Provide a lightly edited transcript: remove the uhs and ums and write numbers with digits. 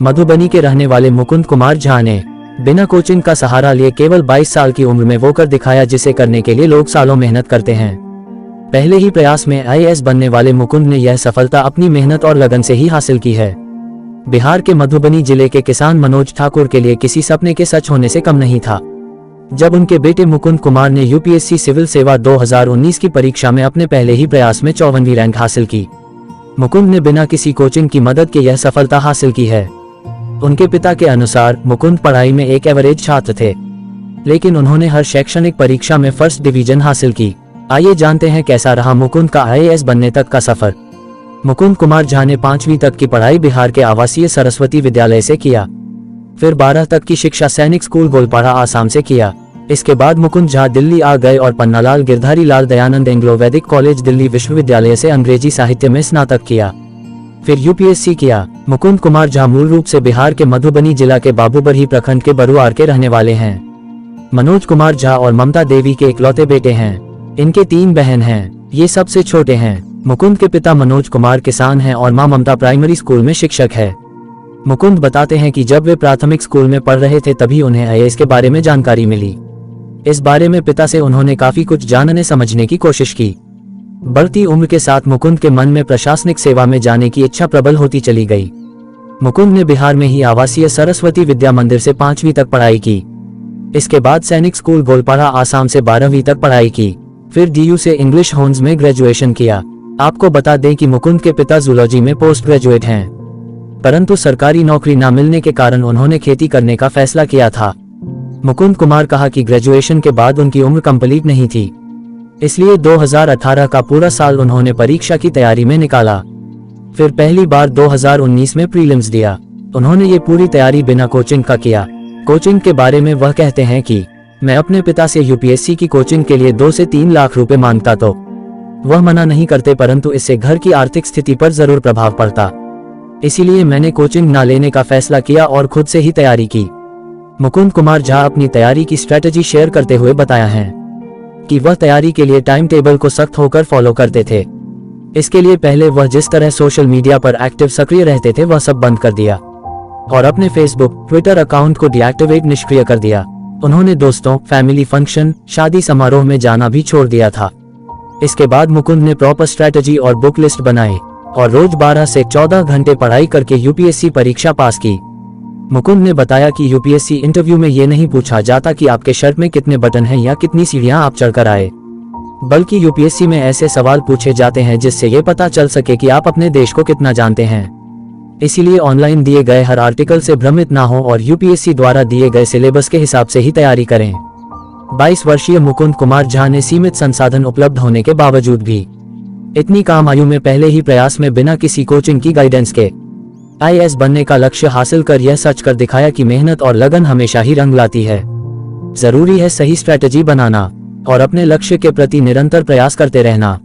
मधुबनी के रहने वाले मुकुंद कुमार झा ने बिना कोचिंग का सहारा लिए केवल 22 साल की उम्र में वो कर दिखाया जिसे करने के लिए लोग सालों मेहनत करते हैं। पहले ही प्रयास में आईएएस बनने वाले मुकुंद ने यह सफलता अपनी मेहनत और लगन से ही हासिल की है। बिहार के मधुबनी जिले के किसान मनोज ठाकुर के लिए किसी सपने के सच होने से कम नहीं था। जब उनके बेटे मुकुंद कुमार ने यूपीएससी सिविल सेवा 2019 की परीक्षा में अपने पहले ही प्रयास में 54वीं रैंक हासिल की। मुकुंद ने बिना किसी कोचिंग की मदद के यह सफलता हासिल की है। उनके पिता के अनुसार मुकुंद पढ़ाई में एक एवरेज छात्र थे, लेकिन उन्होंने हर शैक्षणिक परीक्षा में फर्स्ट डिवीजन हासिल की। आइए जानते हैं कैसा रहा मुकुंद का आईएएस बनने तक का सफर। मुकुंद कुमार झा ने 5वीं तक की पढ़ाई बिहार के आवासीय सरस्वती विद्यालय से किया। फिर 12 तक की शिक्षा सैनिक स्कूल गोलपाड़ा आसाम से किया। इसके बाद मुकुंद झा दिल्ली आ गए और पन्नालाल गिरधारी लाल दयानंद एंग्लो वैदिक कॉलेज दिल्ली विश्वविद्यालय से अंग्रेजी साहित्य में स्नातक किया। फिर यूपीएससी किया। मुकुंद कुमार झा मूल रूप से बिहार के मधुबनी जिला के बाबूबरही प्रखंड के बरुआर के रहने वाले हैं। मनोज कुमार झा और ममता देवी के इकलौते बेटे हैं। इनके 3 बहन हैं, ये सबसे छोटे हैं। मुकुंद के पिता मनोज कुमार किसान हैं और मां ममता प्राइमरी स्कूल में शिक्षक है। मुकुंद बताते हैं कि जब वे प्राथमिक स्कूल में पढ़ रहे थे तभी उन्हें आईएएस के बारे में जानकारी मिली। इस बारे में पिता से उन्होंने काफी कुछ जानने समझने की कोशिश की। बढ़ती उम्र के साथ मुकुंद के मन में प्रशासनिक सेवा में जाने की इच्छा प्रबल होती चली गई। मुकुंद ने बिहार में ही आवासीय सरस्वती विद्या मंदिर से 5वीं तक पढ़ाई की। इसके बाद सैनिक स्कूल गोलपाड़ा आसाम से 12वीं तक पढ़ाई की। फिर डीयू से इंग्लिश होन्स में ग्रेजुएशन किया। आपको बता दें कि मुकुंद के पिता जूलॉजी में पोस्ट ग्रेजुएट हैं, परंतु सरकारी नौकरी न मिलने के कारण उन्होंने खेती करने का फैसला किया था। मुकुंद कुमार कहा कि ग्रेजुएशन के बाद उनकी उम्र कंप्लीट नहीं थी, इसलिए 2018 का पूरा साल उन्होंने परीक्षा की तैयारी में निकाला। फिर पहली बार 2019 में प्रीलिम्स दिया। उन्होंने ये पूरी तैयारी बिना कोचिंग का किया। कोचिंग के बारे में वह कहते हैं कि मैं अपने पिता से यूपीएससी की कोचिंग के लिए 2 से 3 लाख रुपए मांगता तो वह मना नहीं करते, परंतु इससे घर की आर्थिक स्थिति पर जरूर प्रभाव पड़ता, इसीलिए मैंने कोचिंग न लेने का फैसला किया और खुद से ही तैयारी की। मुकुंद कुमार झा अपनी तैयारी की स्ट्रेटजी शेयर करते हुए बताया है कि वह तैयारी के लिए टाइम टेबल को सख्त होकर फॉलो करते थे। इसके लिए पहले वह जिस तरह सोशल मीडिया पर एक्टिव सक्रिय रहते थे वह सब बंद कर दिया और अपने फेसबुक ट्विटर अकाउंट को डीएक्टिवेट निष्क्रिय कर दिया। उन्होंने दोस्तों, फैमिली फंक्शन, शादी समारोह में जाना भी छोड़ दिया था। इसके बाद मुकुंद ने प्रॉपर स्ट्रेटजी और बुक लिस्ट बनाई और रोज 12 से 14 घंटे पढ़ाई करके यूपीएससी परीक्षा पास की। मुकुंद ने बताया कि यूपीएससी इंटरव्यू में ये नहीं पूछा जाता कि आपके शर्ट में कितने बटन हैं या कितनी सीढ़ियां आप चढ़कर आए, बल्कि यूपीएससी में ऐसे सवाल पूछे जाते हैं जिससे ये पता चल सके कि आप अपने देश को कितना जानते हैं। इसीलिए ऑनलाइन दिए गए हर आर्टिकल से भ्रमित ना हो और यूपीएससी द्वारा दिए गए सिलेबस के हिसाब से ही तैयारी करें। 22 वर्षीय मुकुंद कुमार झा ने सीमित संसाधन उपलब्ध होने के बावजूद भी इतनी कम आयु में पहले ही प्रयास में बिना किसी कोचिंग की गाइडेंस के आईएएस बनने का लक्ष्य हासिल कर यह सच कर दिखाया कि मेहनत और लगन हमेशा ही रंग लाती है। जरूरी है सही स्ट्रेटजी बनाना और अपने लक्ष्य के प्रति निरंतर प्रयास करते रहना।